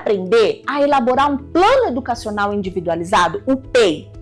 aprender a elaborar um plano educacional individualizado, o PEI,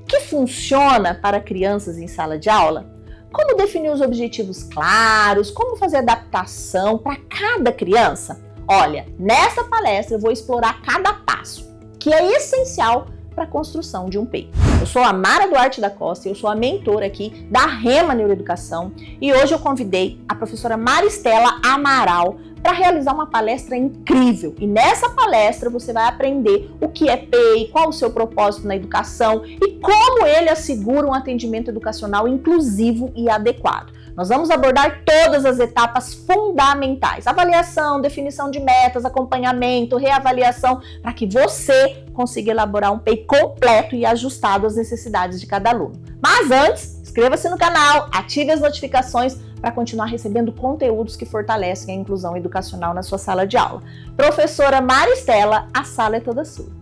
que funciona para crianças em sala de aula? Como definir os objetivos claros, como fazer adaptação para cada criança? Olha, nessa palestra eu vou explorar cada passo, que é essencial para a construção de um PEI. Eu sou a Mara Duarte da Costa, eu sou a mentora aqui da Rema Neuroeducação e hoje eu convidei a professora Maristela Amaral para realizar uma palestra incrível. E nessa palestra você vai aprender o que é PEI, qual o seu propósito na educação e como ele assegura um atendimento educacional inclusivo e adequado. Nós vamos abordar todas as etapas fundamentais: avaliação, definição de metas, acompanhamento, reavaliação, para que você consiga elaborar um PEI completo e ajustado às necessidades de cada aluno. Mas antes, inscreva-se no canal, ative as notificações para continuar recebendo conteúdos que fortalecem a inclusão educacional na sua sala de aula. Professora Maristela, a sala é toda sua.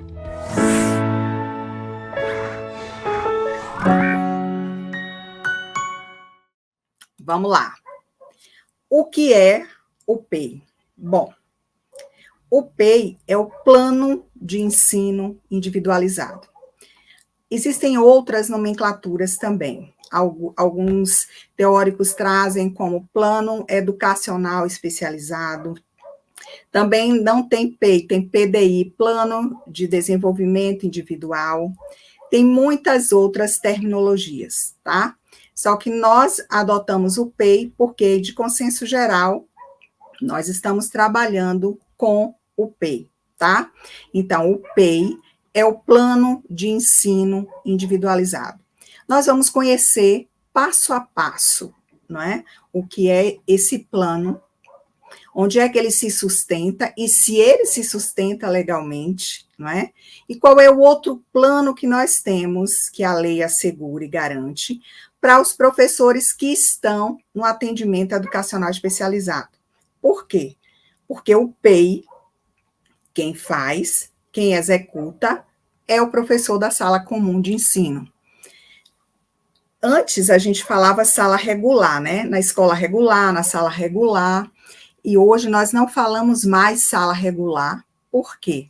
Vamos lá. O que é o PEI? Bom, o PEI é o Plano de Ensino Individualizado. Existem outras nomenclaturas também. Alguns teóricos trazem como Plano Educacional Especializado. Também não tem PEI, tem PDI, Plano de Desenvolvimento Individual. Tem muitas outras terminologias, tá? Só que nós adotamos o PEI porque, de consenso geral, nós estamos trabalhando com o PEI, tá? Então, o PEI é o Plano de Ensino Individualizado. Nós vamos conhecer passo a passo, não é? O que é esse plano, onde é que ele se sustenta e se ele se sustenta legalmente, não é? E qual é o outro plano que nós temos, que a lei assegura e garante, para os professores que estão no atendimento educacional especializado. Por quê? Porque o PEI, quem faz, quem executa, é o professor da sala comum de ensino. Antes a gente falava sala regular, né? Na escola regular, na sala regular, e hoje nós não falamos mais sala regular. Por quê?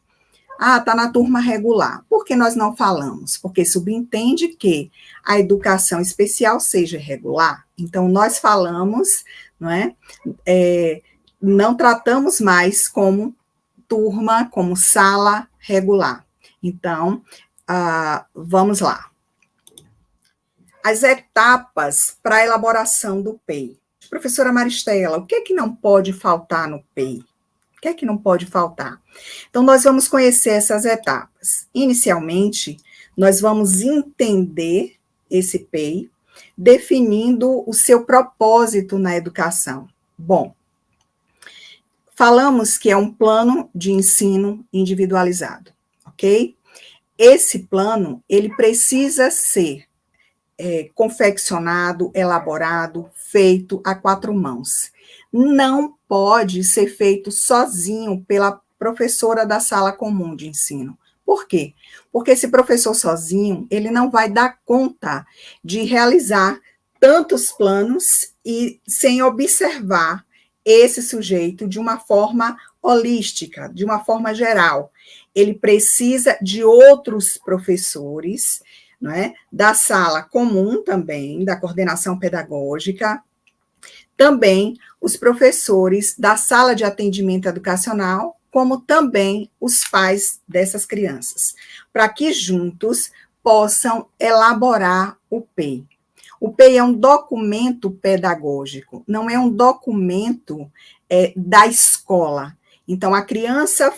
Ah, está na turma regular. Por que nós não falamos? Porque subentende que a educação especial seja regular. Então, nós falamos, não é? Não tratamos mais como turma, como sala regular. Então, vamos lá. As etapas para a elaboração do PEI. Professora Maristela, o que é que não pode faltar no PEI? O que é que não pode faltar? Então, nós vamos conhecer essas etapas. Inicialmente, nós vamos entender esse PEI, definindo o seu propósito na educação. Bom, falamos que é um plano de ensino individualizado, ok? Esse plano, ele precisa ser confeccionado, elaborado, feito a 4 mãos. Não pode ser feito sozinho pela professora da sala comum de ensino. Por quê? Porque esse professor sozinho, ele não vai dar conta de realizar tantos planos e sem observar esse sujeito de uma forma holística, de uma forma geral. Ele precisa de outros professores, não é? Da sala comum também, da coordenação pedagógica, também os professores da sala de atendimento educacional, como também os pais dessas crianças, para que juntos possam elaborar o PEI. O PEI é um documento pedagógico, não é um documento da escola. Então, a criança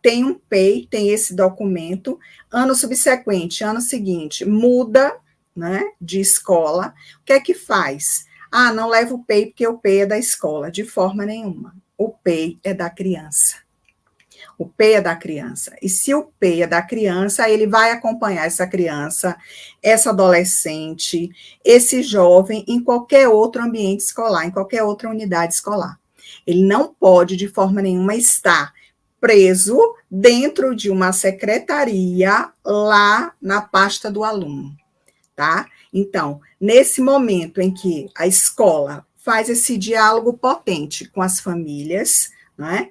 tem um PEI, tem esse documento, ano subsequente, ano seguinte, muda, né, de escola, o que é que faz? Ah, não leva o PEI porque o PEI é da escola, de forma nenhuma. O PEI é da criança. O PEI é da criança. E se o PEI é da criança, ele vai acompanhar essa criança, essa adolescente, esse jovem em qualquer outro ambiente escolar, em qualquer outra unidade escolar. Ele não pode, de forma nenhuma, estar preso dentro de uma secretaria lá na pasta do aluno, tá? Então, nesse momento em que a escola faz esse diálogo potente com as famílias, não é?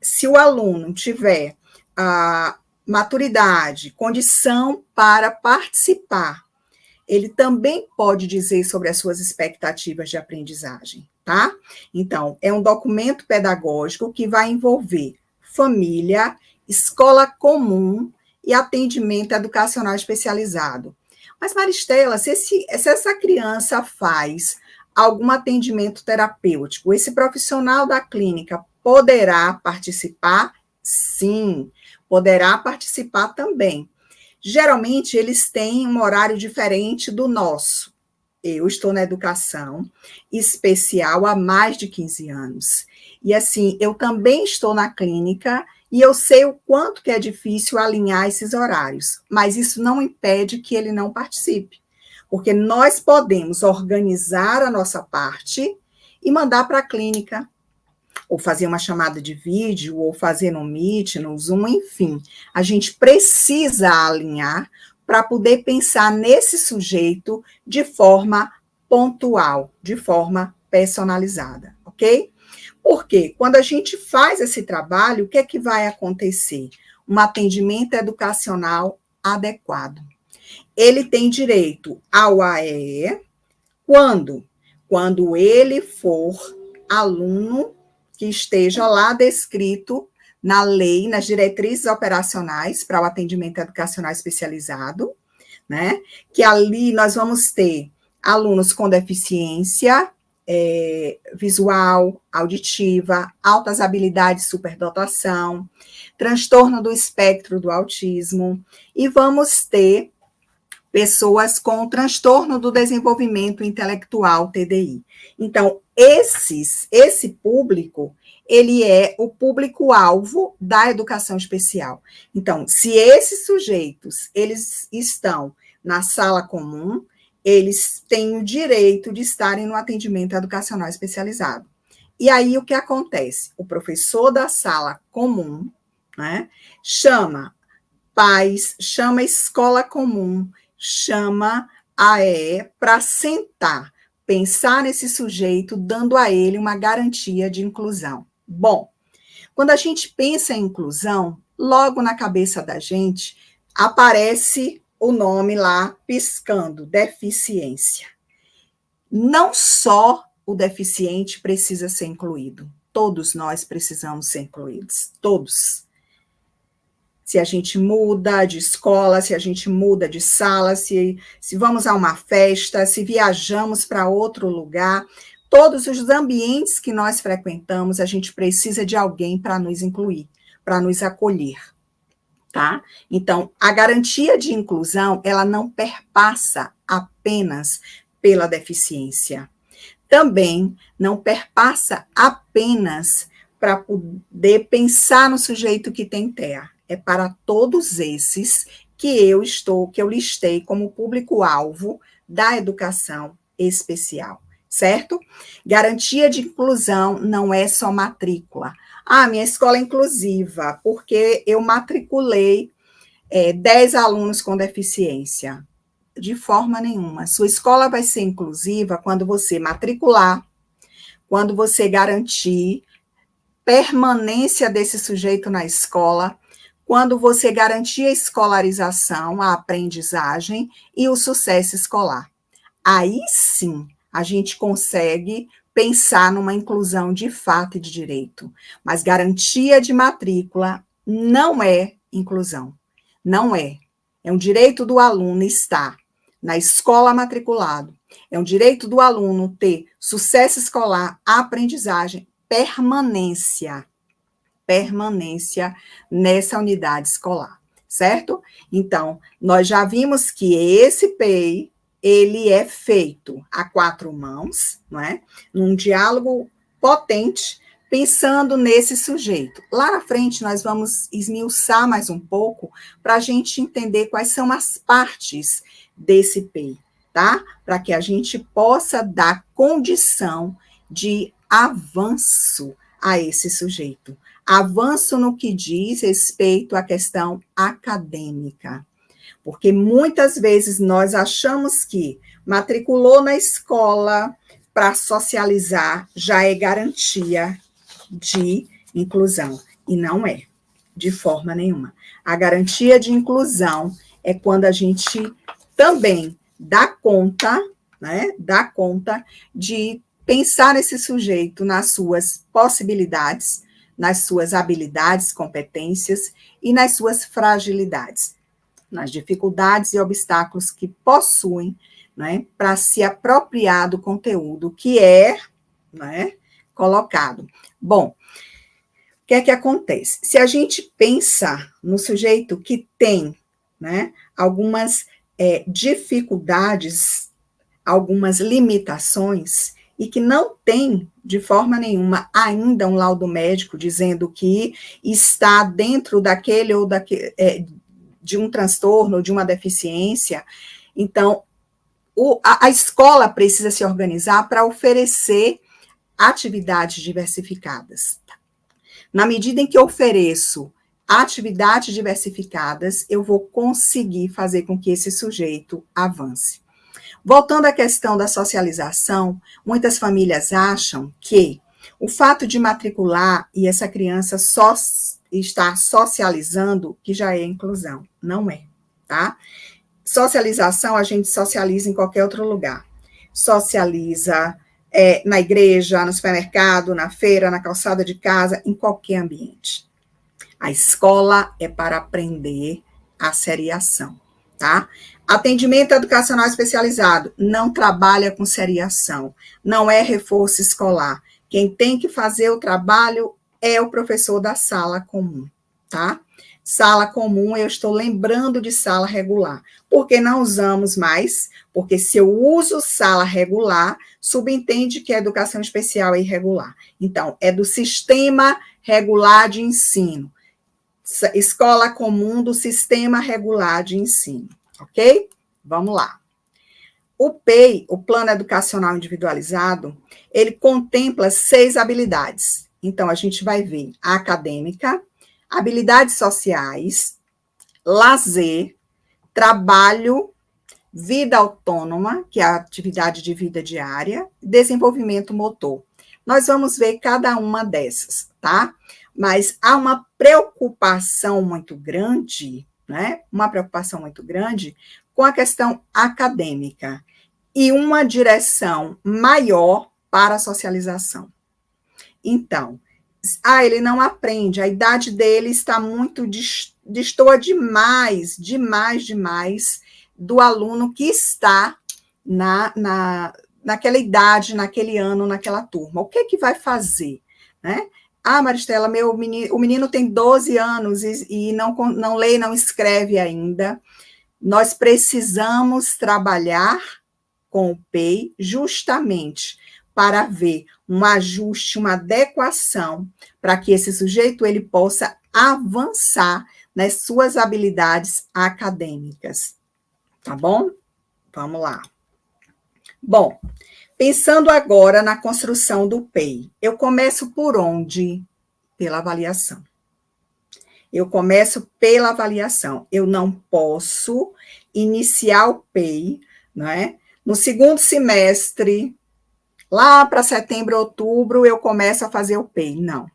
se o aluno tiver a maturidade, condição para participar, ele também pode dizer sobre as suas expectativas de aprendizagem, tá? Então, é um documento pedagógico que vai envolver família, escola comum e atendimento educacional especializado. Mas, Maristela, se essa criança faz algum atendimento terapêutico, esse profissional da clínica poderá participar? Sim, poderá participar também. Geralmente, eles têm um horário diferente do nosso. Eu estou na educação especial há mais de 15 anos. E, assim, eu também estou na clínica e eu sei o quanto que é difícil alinhar esses horários. Mas isso não impede que ele não participe. Porque nós podemos organizar a nossa parte e mandar para a clínica, ou fazer uma chamada de vídeo, ou fazer no Meet, no Zoom, enfim. A gente precisa alinhar para poder pensar nesse sujeito de forma pontual, de forma personalizada, ok? Porque quando a gente faz esse trabalho, o que é que vai acontecer? Um atendimento educacional adequado. Ele tem direito ao AEE quando? Quando ele for aluno que esteja lá descrito na lei, nas diretrizes operacionais para o atendimento educacional especializado, né? Que ali nós vamos ter alunos com deficiência visual, auditiva, altas habilidades, superdotação, transtorno do espectro do autismo, e vamos ter pessoas com transtorno do desenvolvimento intelectual, TDI. Então, esse público, ele é o público-alvo da educação especial. Então, se esses sujeitos, eles estão na sala comum, eles têm o direito de estarem no atendimento educacional especializado. E aí, o que acontece? O professor da sala comum, né, chama pais, chama escola comum, chama a AE para sentar, pensar nesse sujeito, dando a ele uma garantia de inclusão. Bom, quando a gente pensa em inclusão, logo na cabeça da gente aparece o nome lá piscando, deficiência. Não só o deficiente precisa ser incluído, todos nós precisamos ser incluídos, todos. Se a gente muda de escola, se a gente muda de sala, se vamos a uma festa, se viajamos para outro lugar, todos os ambientes que nós frequentamos, a gente precisa de alguém para nos incluir, para nos acolher, tá? Então, a garantia de inclusão, ela não perpassa apenas pela deficiência. Também não perpassa apenas para poder pensar no sujeito que tem TEA. É para todos esses que eu listei como público-alvo da educação especial, certo? Garantia de inclusão não é só matrícula. Ah, minha escola é inclusiva, porque eu matriculei 10 alunos com deficiência. De forma nenhuma. Sua escola vai ser inclusiva quando você matricular, quando você garantir permanência desse sujeito na escola, quando você garantir a escolarização, a aprendizagem e o sucesso escolar. Aí sim, a gente consegue pensar numa inclusão de fato e de direito. Mas garantia de matrícula não é inclusão. Não é. É um direito do aluno estar na escola matriculado. É um direito do aluno ter sucesso escolar, aprendizagem, permanência nessa unidade escolar, certo? Então, nós já vimos que esse PEI, ele é feito a 4 mãos, não é? Num diálogo potente, pensando nesse sujeito. Lá na frente, nós vamos esmiuçar mais um pouco para a gente entender quais são as partes desse PEI, tá? Para que a gente possa dar condição de avanço a esse sujeito. Avanço no que diz respeito à questão acadêmica. Porque muitas vezes nós achamos que matriculou na escola para socializar já é garantia de inclusão. E não é, de forma nenhuma. A garantia de inclusão é quando a gente também dá conta, né? Dá conta de pensar esse sujeito nas suas possibilidades, nas suas habilidades, competências e nas suas fragilidades, nas dificuldades e obstáculos que possuem, né, para se apropriar do conteúdo que é, né, colocado. Bom, o que é que acontece? Se a gente pensa no sujeito que tem, né, algumas dificuldades, algumas limitações, e que não tem, de forma nenhuma, ainda um laudo médico dizendo que está dentro daquele ou daquele, de um transtorno, de uma deficiência, então, a escola precisa se organizar para oferecer atividades diversificadas. Na medida em que eu ofereço atividades diversificadas, eu vou conseguir fazer com que esse sujeito avance. Voltando à questão da socialização, muitas famílias acham que o fato de matricular e essa criança só estar socializando, que já é inclusão. Não é, tá? Socialização, a gente socializa em qualquer outro lugar. Socializa na igreja, no supermercado, na feira, na calçada de casa, em qualquer ambiente. A escola é para aprender a seriação, tá? Atendimento educacional especializado não trabalha com seriação, não é reforço escolar. Quem tem que fazer o trabalho é o professor da sala comum, tá? Sala comum, eu estou lembrando de sala regular. Por que não usamos mais? Porque se eu uso sala regular, subentende que a educação especial é irregular. Então, é do sistema regular de ensino. Escola comum do sistema regular de ensino, ok? Vamos lá. O PEI, o Plano Educacional Individualizado, ele contempla 6 habilidades. Então, a gente vai ver a acadêmica, habilidades sociais, lazer, trabalho, vida autônoma, que é a atividade de vida diária, desenvolvimento motor. Nós vamos ver cada uma dessas, tá? Mas há uma preocupação muito grande, né? Uma preocupação muito grande com a questão acadêmica e uma direção maior para a socialização. Então, ele não aprende, a idade dele está muito, destoa demais do aluno que está naquela idade, naquele ano, naquela turma. O que vai fazer, né? Maristela, o menino tem 12 anos e não lê e não escreve ainda. Nós precisamos trabalhar com o PEI justamente para ver um ajuste, uma adequação, para que esse sujeito ele possa avançar nas suas habilidades acadêmicas. Tá bom? Vamos lá. Bom, pensando agora na construção do PEI, eu começo por onde? Pela avaliação. Eu começo pela avaliação. Eu não posso iniciar o PEI, não é? No segundo semestre, lá para setembro, outubro, eu começo a fazer o PEI. Não.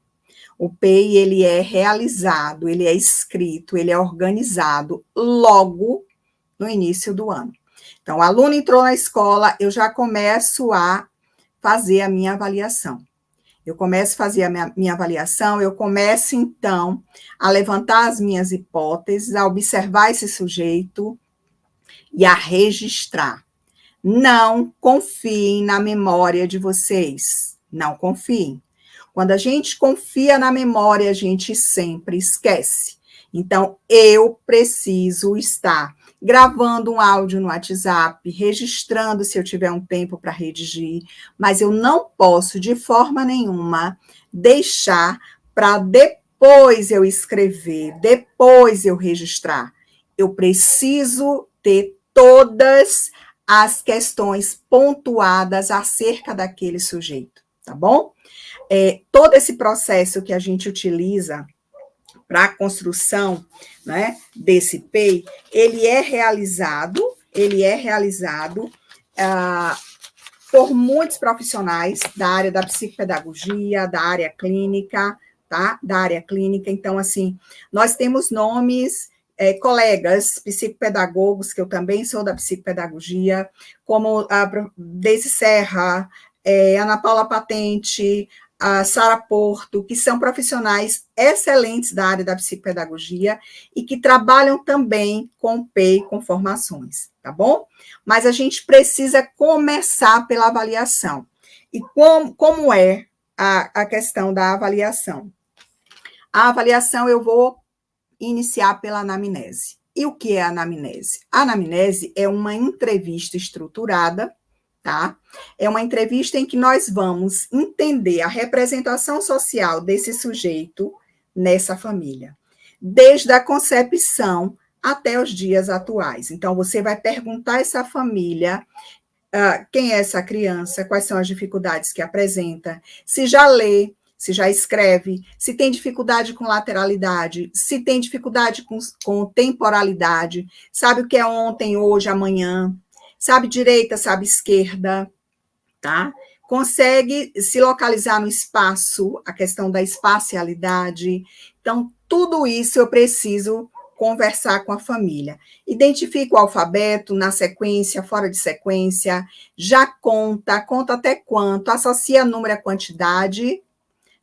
O PEI, ele é realizado, ele é escrito, ele é organizado logo no início do ano. Então, o aluno entrou na escola, eu já começo a fazer a minha avaliação. Eu começo a fazer a minha avaliação, eu começo, então, a levantar as minhas hipóteses, a observar esse sujeito e a registrar. Não confiem na memória de vocês. Não confiem. Quando a gente confia na memória, a gente sempre esquece. Então, eu preciso estar gravando um áudio no WhatsApp, registrando se eu tiver um tempo para redigir, mas eu não posso, de forma nenhuma, deixar para depois eu escrever, depois eu registrar. Eu preciso ter todas as questões pontuadas acerca daquele sujeito, tá bom? Todo esse processo que a gente utiliza para a construção, né, desse PEI, ele é realizado por muitos profissionais da área da psicopedagogia, da área clínica, tá? Da área clínica. Então, assim, nós temos nomes, colegas psicopedagogos, que eu também sou da psicopedagogia, como a Deise Serra, Ana Paula Patente, a Sara Porto, que são profissionais excelentes da área da psicopedagogia e que trabalham também com PEI, com formações, tá bom? Mas a gente precisa começar pela avaliação. E como é a questão da avaliação? A avaliação eu vou iniciar pela anamnese. E o que é a anamnese? A anamnese é uma entrevista estruturada, tá? É uma entrevista em que nós vamos entender a representação social desse sujeito nessa família, desde a concepção até os dias atuais. Então, você vai perguntar a essa família quem é essa criança, quais são as dificuldades que apresenta, se já lê, se já escreve, se tem dificuldade com lateralidade, se tem dificuldade com temporalidade, sabe o que é ontem, hoje, amanhã, sabe direita, sabe esquerda, tá? Consegue se localizar no espaço, a questão da espacialidade. Então, tudo isso eu preciso conversar com a família. Identifica o alfabeto na sequência, fora de sequência, já conta até quanto, associa número à quantidade,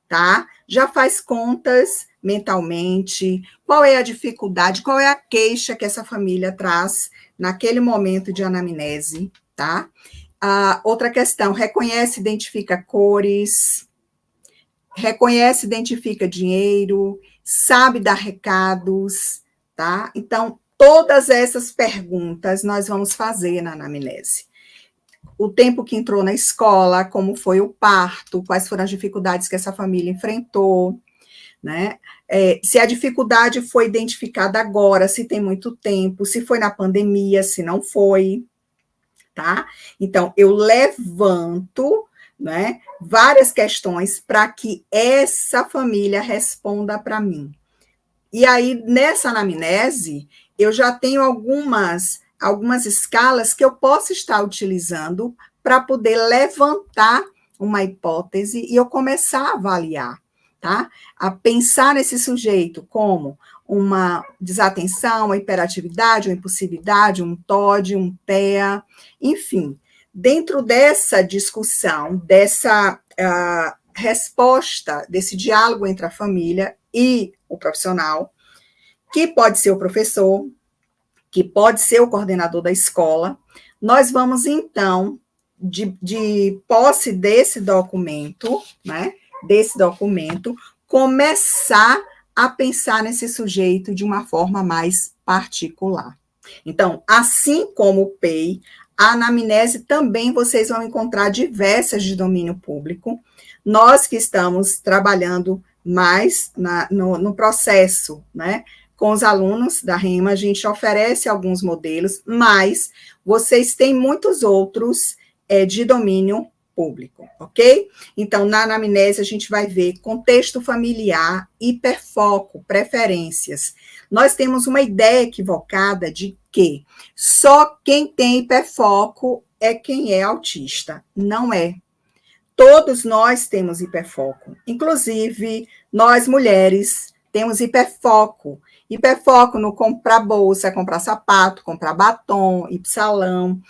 tá? Já faz contas mentalmente, qual é a dificuldade, qual é a queixa que essa família traz naquele momento de anamnese, tá? Outra questão, reconhece, identifica cores, reconhece, identifica dinheiro, sabe dar recados, tá? Então, todas essas perguntas nós vamos fazer na anamnese. O tempo que entrou na escola, como foi o parto, quais foram as dificuldades que essa família enfrentou, né? Se a dificuldade foi identificada agora, se tem muito tempo, se foi na pandemia, se não foi, tá? Então, eu levanto, né, várias questões para que essa família responda para mim. E aí, nessa anamnese, eu já tenho algumas escalas que eu posso estar utilizando para poder levantar uma hipótese e eu começar a avaliar, tá? A pensar nesse sujeito como uma desatenção, uma hiperatividade, uma impulsividade, um TOD, um TEA, enfim. Dentro dessa discussão, dessa resposta, desse diálogo entre a família e o profissional, que pode ser o professor, que pode ser o coordenador da escola, nós vamos, então, de posse desse documento, né, começar a pensar nesse sujeito de uma forma mais particular. Então, assim como o PEI, a anamnese também vocês vão encontrar diversas de domínio público. Nós que estamos trabalhando mais no processo, né, com os alunos da REMA, a gente oferece alguns modelos, mas vocês têm muitos outros de domínio público, ok? Então, na anamnese, a gente vai ver contexto familiar, hiperfoco, preferências. Nós temos uma ideia equivocada de que só quem tem hiperfoco é quem é autista. Não é. Todos nós temos hiperfoco. Inclusive, nós mulheres temos hiperfoco. Hiperfoco no comprar bolsa, comprar sapato, comprar batom, ir para o salão,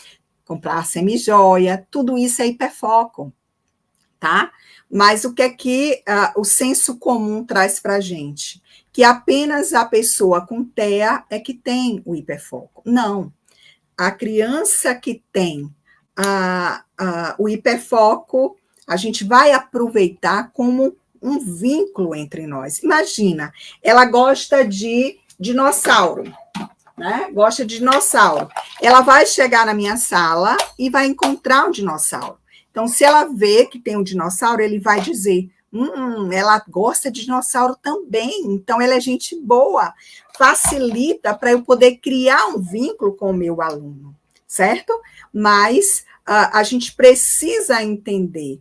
comprar semijoia, tudo isso é hiperfoco, tá? Mas o que é que o senso comum traz para a gente? Que apenas a pessoa com TEA é que tem o hiperfoco. Não. A criança que tem o hiperfoco, a gente vai aproveitar como um vínculo entre nós. Imagina, ela gosta de dinossauro, né? Gosta de dinossauro. Ela vai chegar na minha sala e vai encontrar um dinossauro. Então, se ela vê que tem um dinossauro, ele vai dizer, ela gosta de dinossauro também, então ela é gente boa, facilita para eu poder criar um vínculo com o meu aluno, certo? Mas a gente precisa entender,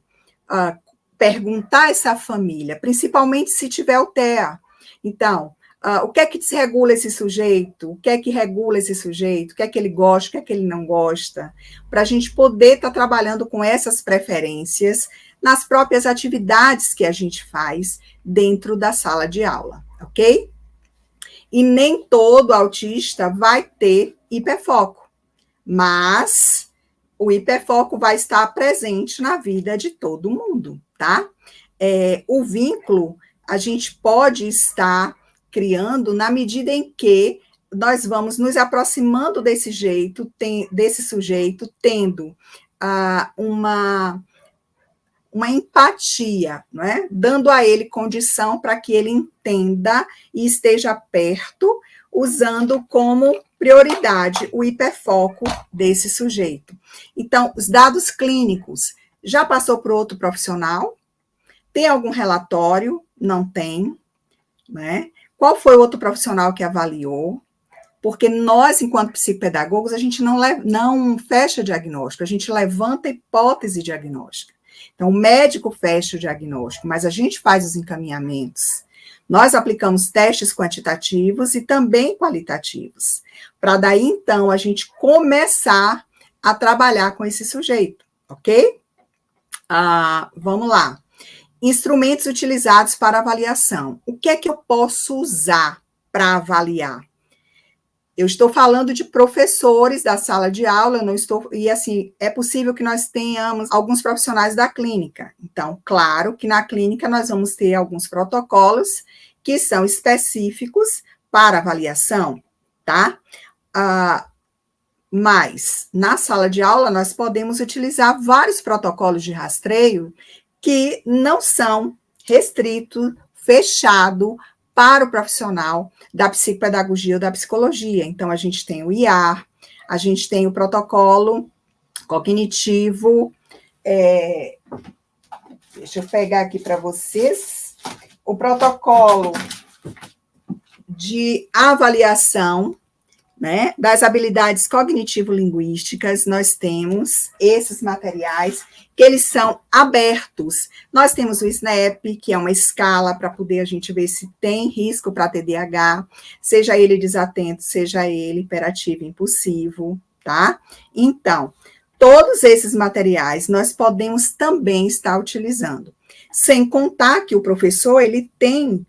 perguntar a essa família, principalmente se tiver o TEA. Então, o que é que desregula esse sujeito? O que é que regula esse sujeito? O que é que ele gosta? O que é que ele não gosta? Para a gente poder estar trabalhando com essas preferências nas próprias atividades que a gente faz dentro da sala de aula, ok? E nem todo autista vai ter hiperfoco, mas o hiperfoco vai estar presente na vida de todo mundo, tá? O vínculo a gente pode estar criando na medida em que nós vamos nos aproximando desse sujeito, tendo uma empatia, não é? Dando a ele condição para que ele entenda e esteja perto, usando como prioridade o hiperfoco desse sujeito. Então, os dados clínicos, já passou para outro profissional? Tem algum relatório? Não tem, né? Qual foi o outro profissional que avaliou? Porque nós, enquanto psicopedagogos, a gente não fecha diagnóstico, a gente levanta hipótese diagnóstica. Então, o médico fecha o diagnóstico, mas a gente faz os encaminhamentos. Nós aplicamos testes quantitativos e também qualitativos, para daí, então, a gente começar a trabalhar com esse sujeito, ok? Vamos lá. Instrumentos utilizados para avaliação. O que é que eu posso usar para avaliar? Eu estou falando de professores da sala de aula, e assim, é possível que nós tenhamos alguns profissionais da clínica. Então, claro que na clínica nós vamos ter alguns protocolos que são específicos para avaliação, tá? Mas, na sala de aula, nós podemos utilizar vários protocolos de rastreio que não são restritos, fechados, para o profissional da psicopedagogia ou da psicologia. Então, a gente tem o IAR, a gente tem o protocolo cognitivo, deixa eu pegar aqui para vocês, o protocolo de avaliação, né, das habilidades cognitivo-linguísticas. Nós temos esses materiais, que eles são abertos. Nós temos o SNAP, que é uma escala para poder a gente ver se tem risco para TDAH, seja ele desatento, seja ele hiperativo impulsivo, tá? Então, todos esses materiais nós podemos também estar utilizando. Sem contar que o professor, ele tem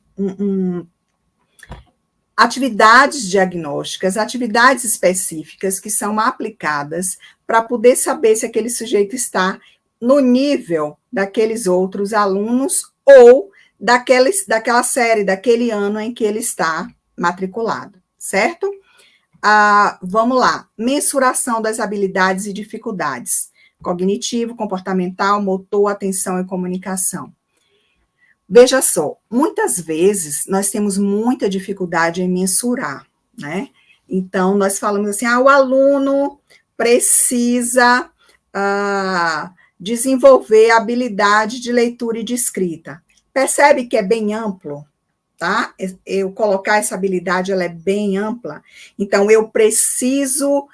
atividades diagnósticas, atividades específicas que são aplicadas para poder saber se aquele sujeito está no nível daqueles outros alunos ou daquela série, daquele ano em que ele está matriculado, certo? Vamos lá, mensuração das habilidades e dificuldades, cognitivo, comportamental, motor, atenção e comunicação. Veja só, muitas vezes nós temos muita dificuldade em mensurar, né? Então, nós falamos assim, o aluno precisa desenvolver a habilidade de leitura e de escrita. Percebe que é bem amplo, tá? Eu colocar essa habilidade, ela é bem ampla. Então, eu preciso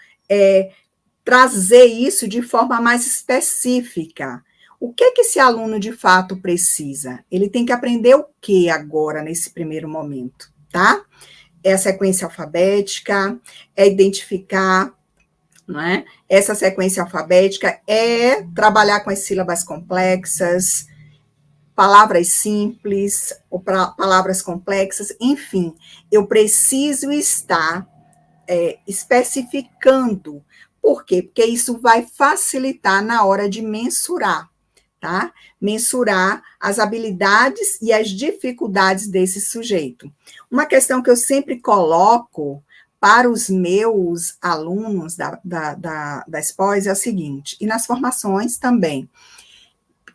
trazer isso de forma mais específica. O que esse aluno, de fato, precisa? Ele tem que aprender o que agora, nesse primeiro momento, tá? É a sequência alfabética, é identificar, não é? Essa sequência alfabética é trabalhar com as sílabas complexas, palavras simples, ou palavras complexas, enfim. Eu preciso estar especificando. Por quê? Porque isso vai facilitar na hora de mensurar. Tá? Mensurar as habilidades e as dificuldades desse sujeito. Uma questão que eu sempre coloco para os meus alunos das pós é o seguinte, e nas formações também.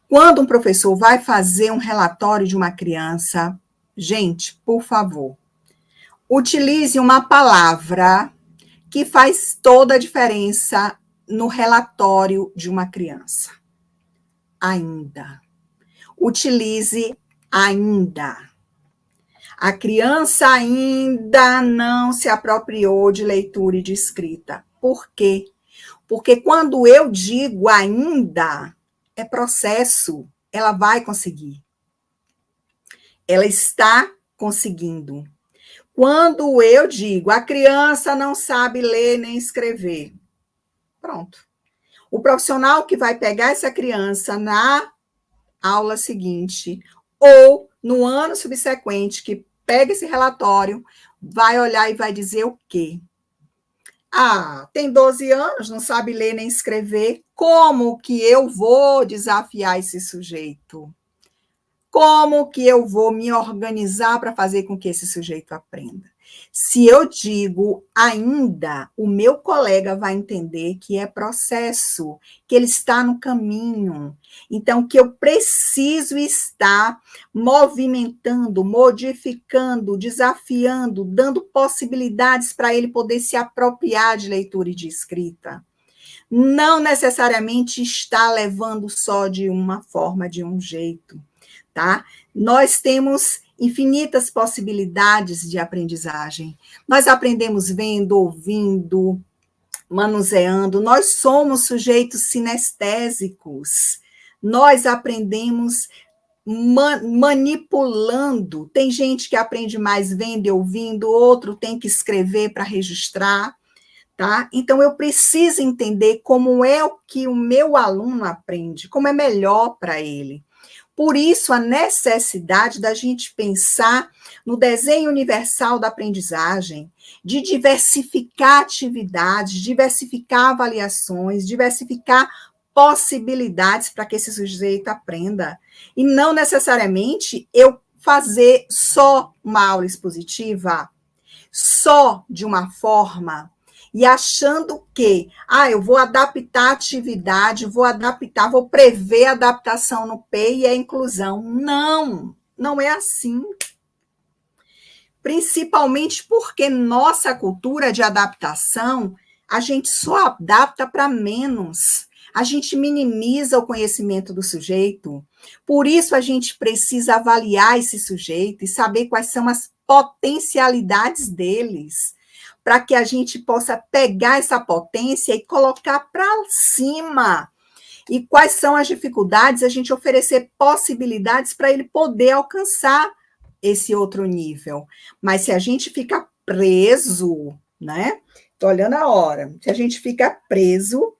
Quando um professor vai fazer um relatório de uma criança, gente, por favor, utilize uma palavra que faz toda a diferença no relatório de uma criança. Ainda. Utilize ainda. A criança ainda não se apropriou de leitura e de escrita. Por quê? Porque quando eu digo ainda, é processo, ela vai conseguir. Ela está conseguindo. Quando eu digo, a criança não sabe ler nem escrever, pronto. O profissional que vai pegar essa criança na aula seguinte, ou no ano subsequente, que pega esse relatório, vai olhar e vai dizer o quê? Ah, tem 12 anos, não sabe ler nem escrever. Como que eu vou desafiar esse sujeito? Como que eu vou me organizar para fazer com que esse sujeito aprenda? Se eu digo ainda, o meu colega vai entender que é processo, que ele está no caminho. Então, que eu preciso estar movimentando, modificando, desafiando, dando possibilidades para ele poder se apropriar de leitura e de escrita. Não necessariamente está levando só de uma forma, de um jeito. Tá? Nós temos infinitas possibilidades de aprendizagem. Nós aprendemos vendo, ouvindo, manuseando. Nós somos sujeitos sinestésicos. Nós aprendemos manipulando. Tem gente que aprende mais vendo e ouvindo, outro tem que escrever para registrar. Tá? Então, eu preciso entender como é o que o meu aluno aprende, como é melhor para ele. Por isso, a necessidade da gente pensar no desenho universal da aprendizagem, de diversificar atividades, diversificar avaliações, diversificar possibilidades para que esse sujeito aprenda. E não necessariamente eu fazer só uma aula expositiva, só de uma forma, e achando que, eu vou adaptar a atividade, vou prever a adaptação no PEI e a inclusão. Não, não é assim. Principalmente porque nossa cultura de adaptação, a gente só adapta para menos. A gente minimiza o conhecimento do sujeito. Por isso, a gente precisa avaliar esse sujeito e saber quais são as potencialidades deles, para que a gente possa pegar essa potência e colocar para cima. E quais são as dificuldades, a gente oferecer possibilidades para ele poder alcançar esse outro nível. Mas se a gente fica preso, né? Estou olhando a hora. Se a gente fica preso, o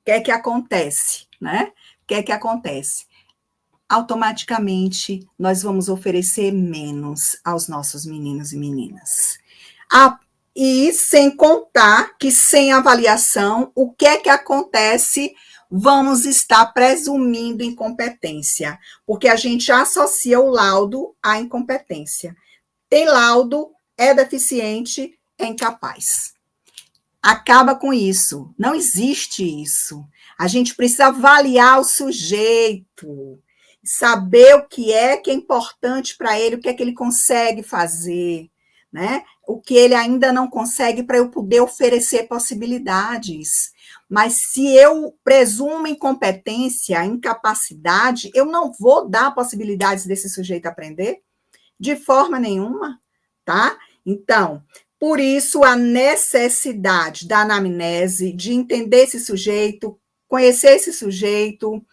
que é que acontece, né? O que é que acontece? Automaticamente, nós vamos oferecer menos aos nossos meninos e meninas. E sem contar que sem avaliação, o que é que acontece? Vamos estar presumindo incompetência, porque a gente associa o laudo à incompetência. Tem laudo, é deficiente, é incapaz. Acaba com isso. Não existe isso. A gente precisa avaliar o sujeito, saber o que é importante para ele, o que é que ele consegue fazer, né? O que ele ainda não consegue para eu poder oferecer possibilidades. Mas se eu presumo incompetência, incapacidade, eu não vou dar possibilidades desse sujeito aprender de forma nenhuma, tá? Então, por isso a necessidade da anamnese, de entender esse sujeito, conhecer esse sujeito,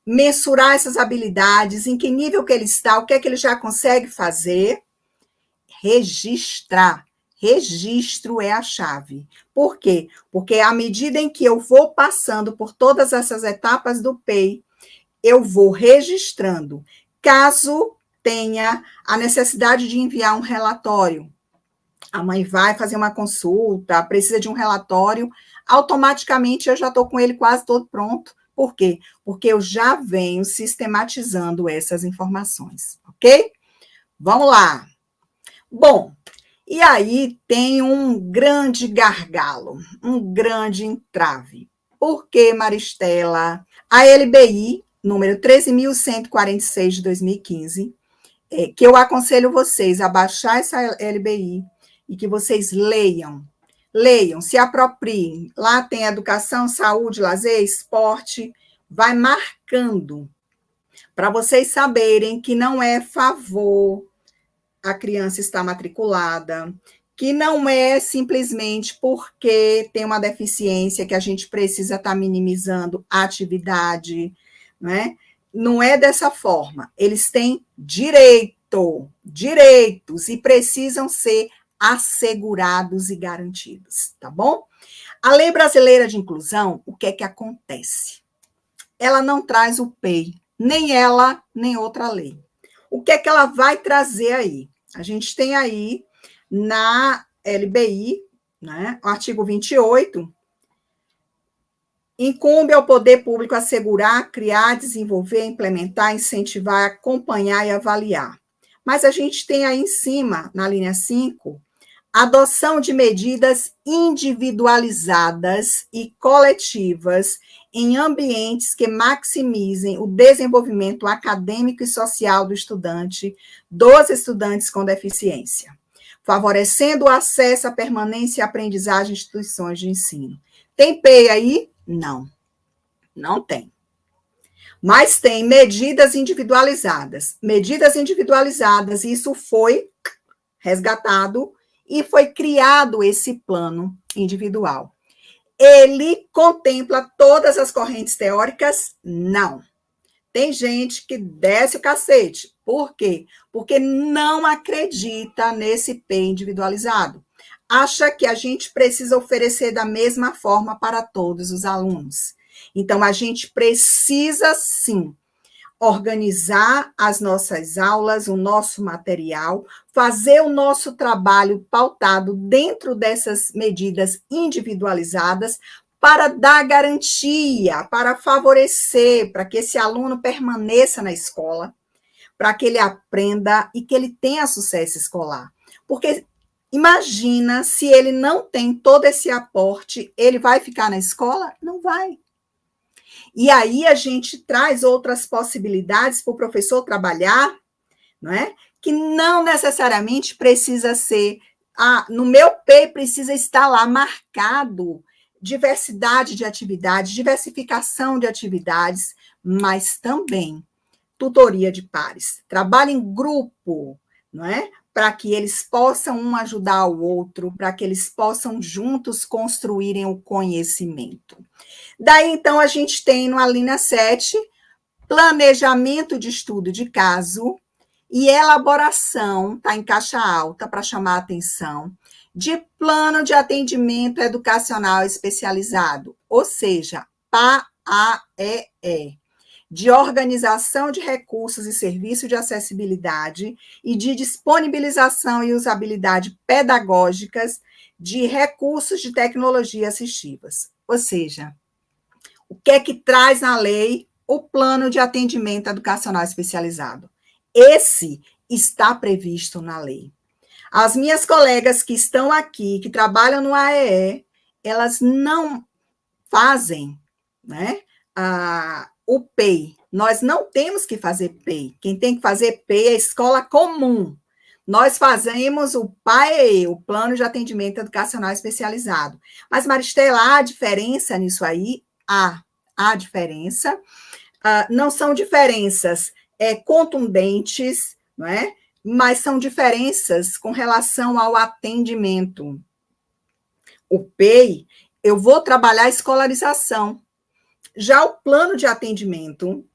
mensurar essas habilidades, em que nível que ele está, o que é que ele já consegue fazer. Registrar. Registro é a chave. Por quê? Porque à medida em que eu vou passando por todas essas etapas do PEI, eu vou registrando. Caso tenha a necessidade de enviar um relatório, a mãe vai fazer uma consulta, precisa de um relatório, automaticamente eu já estou com ele quase todo pronto. Por quê? Porque eu já venho sistematizando essas informações, ok? Vamos lá. Bom, e aí tem um grande gargalo, um grande entrave. Por que, Maristela? A LBI, número 13.146 de 2015, que eu aconselho vocês a baixar essa LBI e que vocês leiam, se apropriem. Lá tem educação, saúde, lazer, esporte, vai marcando, para vocês saberem que não é favor a criança está matriculada, que não é simplesmente porque tem uma deficiência que a gente precisa estar minimizando a atividade, né? Não é dessa forma. Eles têm direitos e precisam ser assegurados e garantidos, tá bom? A Lei Brasileira de Inclusão, o que é que acontece? Ela não traz o PEI, nem ela, nem outra lei. O que é que ela vai trazer aí? A gente tem aí na LBI, né, o artigo 28, incumbe ao poder público assegurar, criar, desenvolver, implementar, incentivar, acompanhar e avaliar. Mas a gente tem aí em cima, na linha 5, adoção de medidas individualizadas e coletivas em ambientes que maximizem o desenvolvimento acadêmico e social do estudante, dos estudantes com deficiência, favorecendo o acesso à permanência e aprendizagem em instituições de ensino. Tem PEI aí? Não, não tem. Mas tem medidas individualizadas. Medidas individualizadas, isso foi resgatado e foi criado esse plano individual. Ele contempla todas as correntes teóricas? Não. Tem gente que desce o cacete. Por quê? Porque não acredita nesse P individualizado. Acha que a gente precisa oferecer da mesma forma para todos os alunos. Então, a gente precisa, sim, organizar as nossas aulas, o nosso material, fazer o nosso trabalho pautado dentro dessas medidas individualizadas para dar garantia, para favorecer, para que esse aluno permaneça na escola, para que ele aprenda e que ele tenha sucesso escolar. Porque imagina se ele não tem todo esse aporte, ele vai ficar na escola? Não vai. E aí a gente traz outras possibilidades para o professor trabalhar, não é? Que não necessariamente precisa ser, no meu P precisa estar lá marcado diversidade de atividades, diversificação de atividades, mas também tutoria de pares, trabalho em grupo, não é? Para que eles possam um ajudar o outro, para que eles possam juntos construírem o conhecimento. Daí, então, a gente tem no linha 7, planejamento de estudo de caso e elaboração, está em caixa alta para chamar a atenção, de plano de atendimento educacional especializado, ou seja, PAEE, de organização de recursos e serviços de acessibilidade e de disponibilização e usabilidade pedagógicas de recursos de tecnologia assistivas. Ou seja, o que é que traz na lei o plano de atendimento educacional especializado? Esse está previsto na lei. As minhas colegas que estão aqui, que trabalham no AEE, elas não fazem, né, o PEI. Nós não temos que fazer PEI. Quem tem que fazer PEI é a escola comum. Nós fazemos o PAEE, o Plano de Atendimento Educacional Especializado. Mas, Maristela, há diferença nisso aí? Há diferença. Não são diferenças contundentes, não é? Mas são diferenças com relação ao atendimento. O PEI, eu vou trabalhar a escolarização. Já o plano de atendimento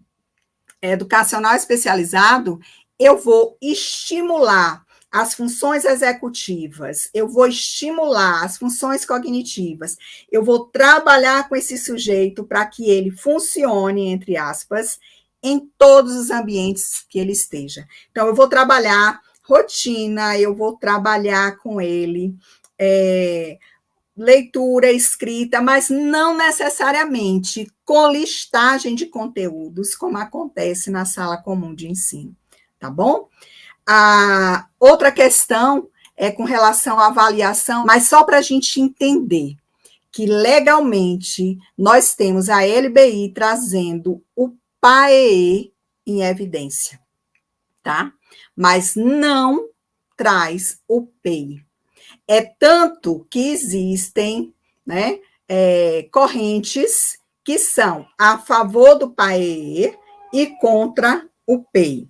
educacional especializado, eu vou estimular as funções executivas, eu vou estimular as funções cognitivas, eu vou trabalhar com esse sujeito para que ele funcione, entre aspas, em todos os ambientes que ele esteja. Então, eu vou trabalhar rotina, eu vou trabalhar com ele leitura, escrita, mas não necessariamente com listagem de conteúdos, como acontece na sala comum de ensino, tá bom? A outra questão é com relação à avaliação, mas só para a gente entender que legalmente nós temos a LBI trazendo o PAEE em evidência, tá? Mas não traz o PEI. É tanto que existem, né, correntes que são a favor do PAEE e contra o PEI.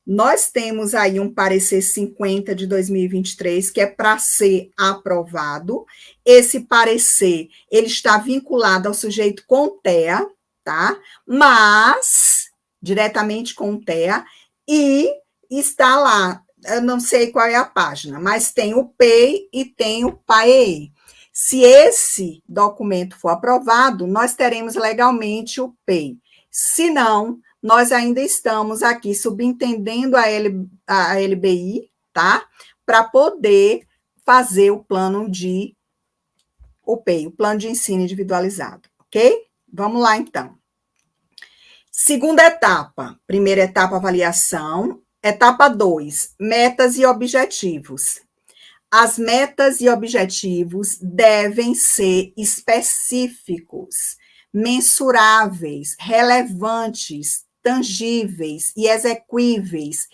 Nós temos aí um parecer 50 de 2023, que é para ser aprovado. Esse parecer, ele está vinculado ao sujeito com o TEA, tá? Mas, diretamente com o TEA, e está lá, eu não sei qual é a página, mas tem o PEI e tem o PAEE. Se esse documento for aprovado, nós teremos legalmente o PEI. Se não, nós ainda estamos aqui subentendendo a LBI, tá? Para poder fazer o plano de PEI, o plano de ensino individualizado, ok? Vamos lá, então. Segunda etapa. Primeira etapa, avaliação. Etapa 2, metas e objetivos. As metas e objetivos devem ser específicos, mensuráveis, relevantes, tangíveis e exequíveis.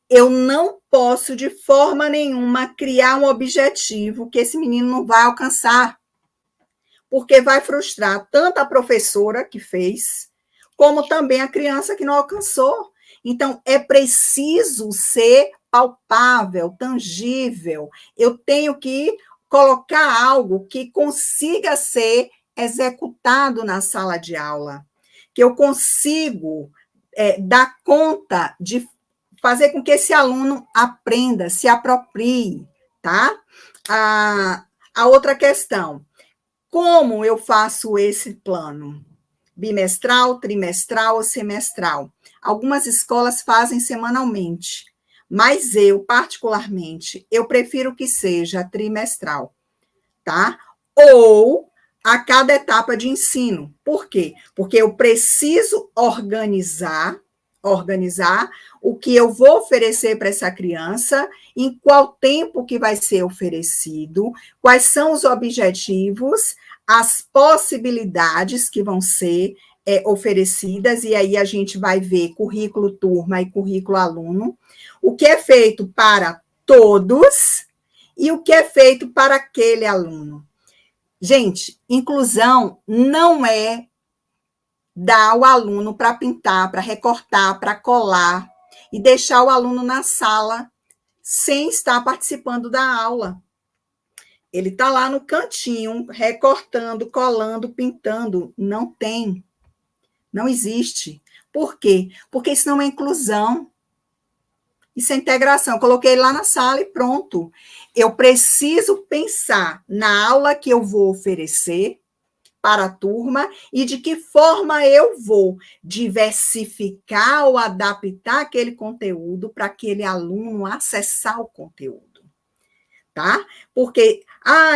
Eu não posso, de forma nenhuma, criar um objetivo que esse menino não vai alcançar, porque vai frustrar tanto a professora que fez, como também a criança que não alcançou. Então, é preciso ser palpável, tangível. Eu tenho que colocar algo que consiga ser executado na sala de aula, que eu consigo dar conta de fazer com que esse aluno aprenda, se aproprie, tá? A outra questão, como eu faço esse plano? Bimestral, trimestral ou semestral? Algumas escolas fazem semanalmente, mas eu, particularmente, eu prefiro que seja trimestral, tá? Ou a cada etapa de ensino. Por quê? Porque eu preciso organizar o que eu vou oferecer para essa criança, em qual tempo que vai ser oferecido, quais são os objetivos, as possibilidades que vão ser oferecidas, e aí a gente vai ver currículo turma e currículo aluno, o que é feito para todos e o que é feito para aquele aluno. Gente, inclusão não é dar o aluno para pintar, para recortar, para colar e deixar o aluno na sala sem estar participando da aula. Ele está lá no cantinho, recortando, colando, pintando. Não tem. Não existe. Por quê? Porque isso não é inclusão. Isso é integração. Coloquei ele lá na sala e pronto. Eu preciso pensar na aula que eu vou oferecer para a turma e de que forma eu vou diversificar ou adaptar aquele conteúdo para aquele aluno acessar o conteúdo, tá? Porque,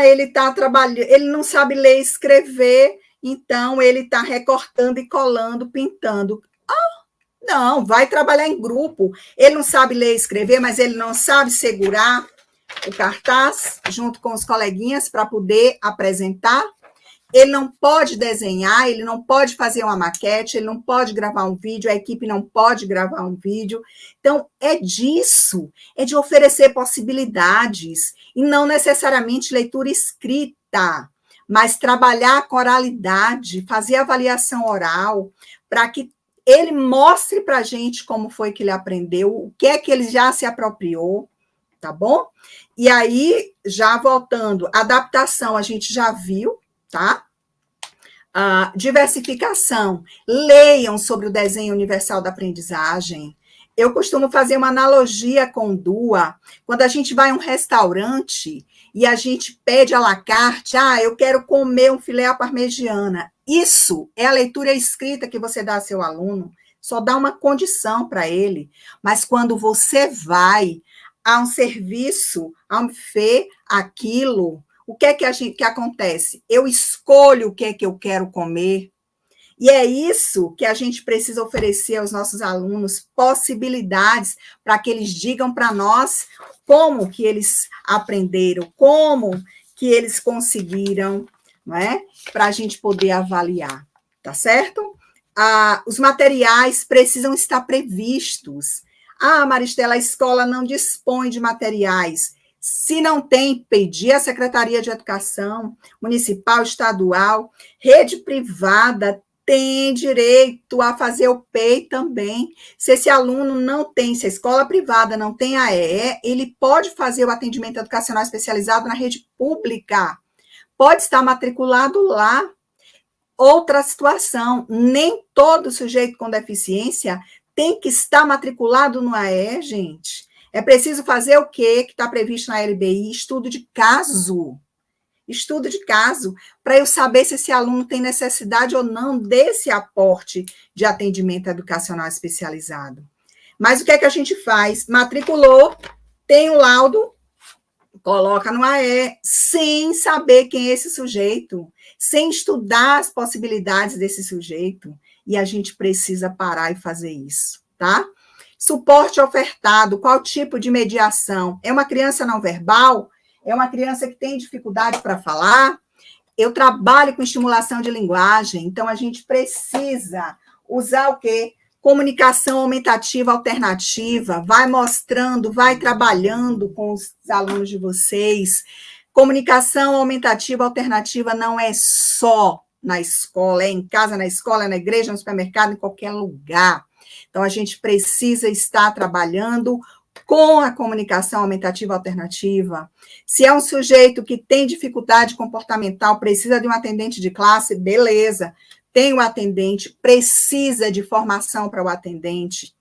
ele está trabalhando, ele não sabe ler e escrever, então ele está recortando e colando, pintando. Não, vai trabalhar em grupo. Ele não sabe ler e escrever, mas ele não sabe segurar o cartaz junto com os coleguinhas para poder apresentar. Ele não pode desenhar, ele não pode fazer uma maquete, ele não pode gravar um vídeo, a equipe não pode gravar um vídeo. Então, é disso, é de oferecer possibilidades, e não necessariamente leitura escrita, mas trabalhar com oralidade, fazer avaliação oral, para que ele mostre para a gente como foi que ele aprendeu, o que é que ele já se apropriou, tá bom? E aí, já voltando, adaptação a gente já viu, tá? Diversificação. Leiam sobre o desenho universal da aprendizagem. Eu costumo fazer uma analogia com o DUA. Quando a gente vai a um restaurante e a gente pede à la carte, eu quero comer um filé à parmegiana. Isso é a leitura escrita que você dá ao seu aluno, só dá uma condição para ele. Mas quando você vai a um serviço, a um buffet, aquilo, o que é que acontece? Eu escolho o que é que eu quero comer, e é isso que a gente precisa oferecer aos nossos alunos, possibilidades para que eles digam para nós como que eles aprenderam, como que eles conseguiram, não é? Para a gente poder avaliar, tá certo? Os materiais precisam estar previstos. Maristela, a escola não dispõe de materiais. Se não tem, pedir à Secretaria de Educação, municipal, estadual, rede privada, tem direito a fazer o PEI também. Se esse aluno não tem, se a escola privada não tem a EE, ele pode fazer o atendimento educacional especializado na rede pública. Pode estar matriculado lá. Outra situação, nem todo sujeito com deficiência tem que estar matriculado no AE, gente. É preciso fazer o quê? Que está previsto na LBI? Estudo de caso. estudo de caso, para eu saber se esse aluno tem necessidade ou não desse aporte de atendimento educacional especializado. Mas o que é que a gente faz? Matriculou, tem um laudo, coloca no AE, sem saber quem é esse sujeito, sem estudar as possibilidades desse sujeito, e a gente precisa parar e fazer isso, tá? Suporte ofertado, qual tipo de mediação? É uma criança não verbal? É uma criança que tem dificuldade para falar? Eu trabalho com estimulação de linguagem, então a gente precisa usar o quê? Comunicação aumentativa alternativa, vai mostrando, vai trabalhando com os alunos de vocês. Comunicação aumentativa alternativa não é só na escola, é em casa, na escola, na igreja, no supermercado, em qualquer lugar. Então, a gente precisa estar trabalhando com a comunicação aumentativa alternativa. Se é um sujeito que tem dificuldade comportamental, precisa de um atendente de classe, beleza. Tem o atendente, precisa de formação para o atendente.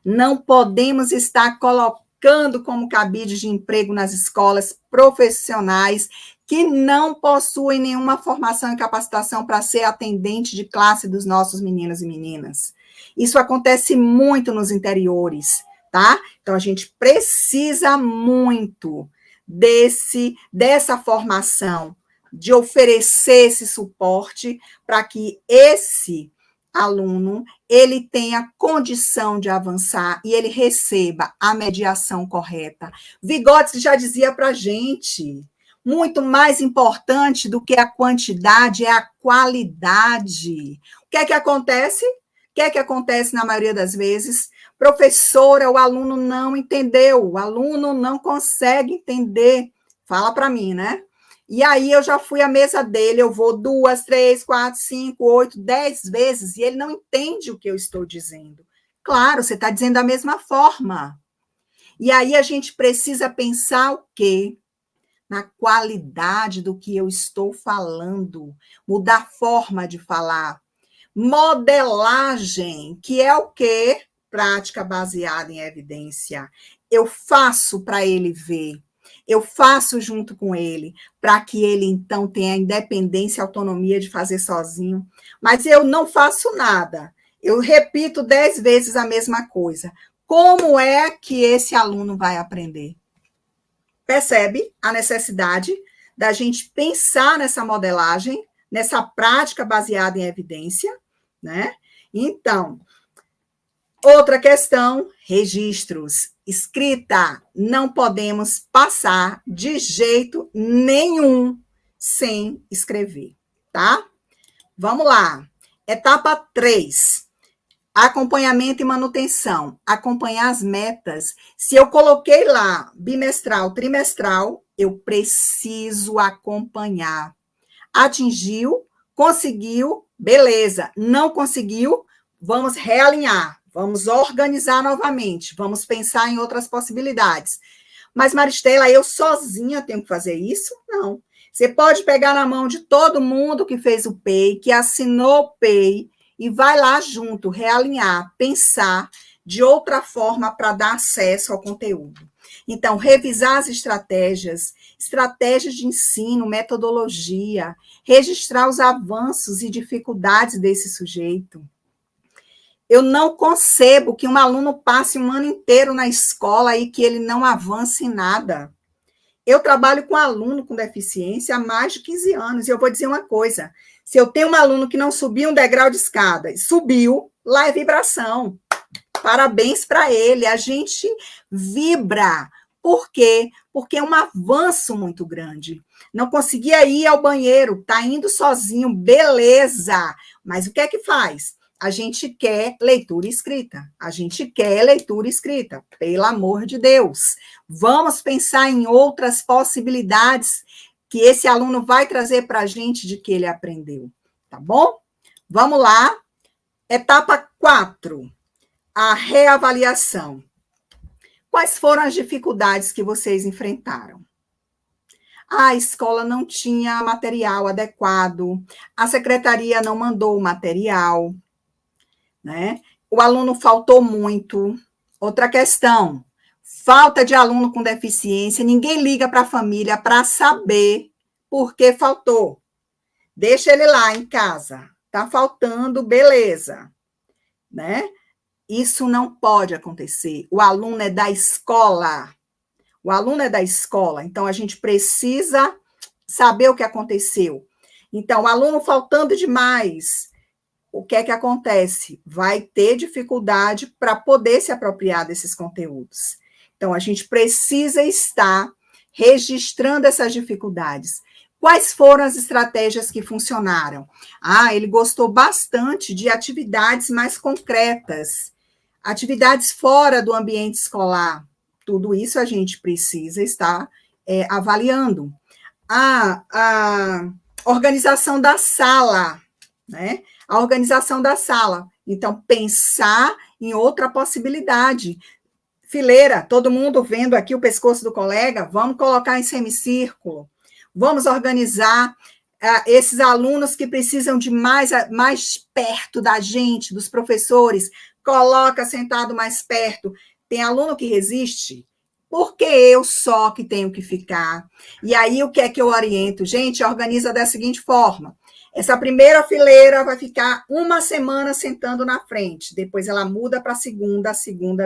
Não podemos estar colocando como cabide de emprego nas escolas profissionais que não possuem nenhuma formação e capacitação para ser atendente de classe dos nossos meninos e meninas. Isso acontece muito nos interiores, tá? Então, a gente precisa muito dessa formação, de oferecer esse suporte para que esse aluno ele tenha condição de avançar e ele receba a mediação correta. Vygotsky já dizia para a gente, muito mais importante do que a quantidade é a qualidade. O que é que acontece? O que é que acontece na maioria das vezes? Professora, o aluno não entendeu, o aluno não consegue entender. Fala para mim, né? E aí eu já fui à mesa dele, eu vou 2, 3, 4, 5, 8, 10 vezes, e ele não entende o que eu estou dizendo. Claro, você está dizendo da mesma forma. E aí a gente precisa pensar o quê? Na qualidade do que eu estou falando, mudar a forma de falar. Modelagem, que é o quê? Prática baseada em evidência. Eu faço para ele ver. Eu faço junto com ele, para que ele, então, tenha independência e autonomia de fazer sozinho. Mas eu não faço nada. Eu repito 10 vezes a mesma coisa. Como é que esse aluno vai aprender? Percebe a necessidade da gente pensar nessa modelagem, nessa prática baseada em evidência, né? Então, outra questão, registros. Escrita, não podemos passar de jeito nenhum sem escrever, tá? Vamos lá. Etapa 3. Acompanhamento e manutenção. Acompanhar as metas. Se eu coloquei lá bimestral, trimestral, eu preciso acompanhar. Atingiu, conseguiu, beleza. Não conseguiu, vamos realinhar. Vamos organizar novamente, vamos pensar em outras possibilidades. Mas, Maristela, eu sozinha tenho que fazer isso? Não. Você pode pegar na mão de todo mundo que fez o PEI, que assinou o PEI, e vai lá junto, realinhar, pensar de outra forma para dar acesso ao conteúdo. Então, revisar as estratégias de ensino, metodologia, registrar os avanços e dificuldades desse sujeito. Eu não concebo que um aluno passe um ano inteiro na escola e que ele não avance em nada. Eu trabalho com aluno com deficiência há mais de 15 anos, e eu vou dizer uma coisa, se eu tenho um aluno que não subiu um degrau de escada, subiu, lá é vibração. Parabéns para ele, a gente vibra. Por quê? Porque é um avanço muito grande. Não conseguia ir ao banheiro, está indo sozinho, beleza. Mas o que é que faz? A gente quer leitura escrita. A gente quer leitura escrita, pelo amor de Deus. Vamos pensar em outras possibilidades que esse aluno vai trazer para a gente de que ele aprendeu. Tá bom? Vamos lá. Etapa 4. A reavaliação. Quais foram as dificuldades que vocês enfrentaram? A escola não tinha material adequado, a secretaria não mandou o material, né? O aluno faltou muito. Outra questão, falta de aluno com deficiência, ninguém liga para a família para saber porque faltou. Deixa ele lá em casa. Tá faltando, beleza, né? Isso não pode acontecer. O aluno é da escola. O aluno é da escola, então a gente precisa saber o que aconteceu. Então, o aluno faltando demais, o que é que acontece? Vai ter dificuldade para poder se apropriar desses conteúdos. Então, a gente precisa estar registrando essas dificuldades. Quais foram as estratégias que funcionaram? Ele gostou bastante de atividades mais concretas, atividades fora do ambiente escolar. Tudo isso a gente precisa estar avaliando. A organização da sala, né? A organização da sala. Então, pensar em outra possibilidade. Fileira, todo mundo vendo aqui o pescoço do colega, vamos colocar em semicírculo. Vamos organizar esses alunos que precisam de mais perto da gente, dos professores, coloca sentado mais perto. Tem aluno que resiste, porque eu só que tenho que ficar. E aí, o que é que eu oriento? Gente, organiza da seguinte forma. Essa primeira fileira vai ficar uma semana sentando na frente, depois ela muda para a segunda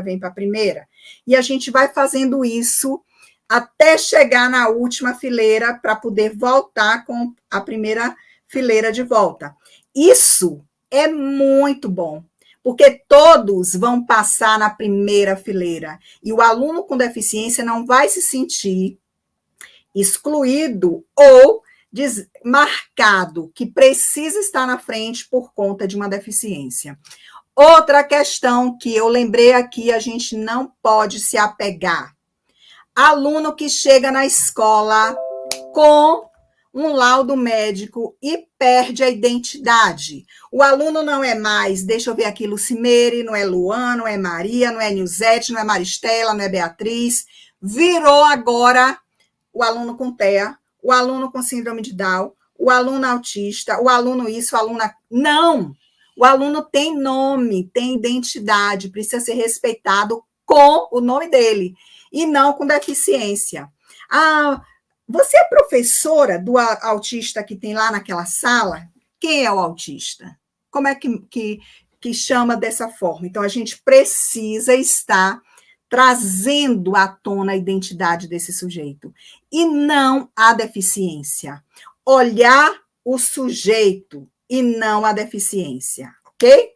vem para a primeira. E a gente vai fazendo isso até chegar na última fileira para poder voltar com a primeira fileira de volta. Isso é muito bom, porque todos vão passar na primeira fileira e o aluno com deficiência não vai se sentir excluído ou marcado que precisa estar na frente por conta de uma deficiência. Outra questão que eu lembrei aqui, a gente não pode se apegar. Aluno que chega na escola com um laudo médico e perde a identidade. O aluno não é mais, deixa eu ver aqui, Lucimere, não é Luan, não é Maria, não é Nilzete, não é Maristela, não é Beatriz. Virou agora o aluno com TEA, o aluno com síndrome de Down, o aluno autista, o aluno isso, o aluno... Não! O aluno tem nome, tem identidade, precisa ser respeitado com o nome dele, e não com deficiência. Você é professora do autista que tem lá naquela sala? Quem é o autista? Como é que chama dessa forma? Então, a gente precisa estar trazendo à tona a identidade desse sujeito, e não a deficiência. Olhar o sujeito e não a deficiência, ok?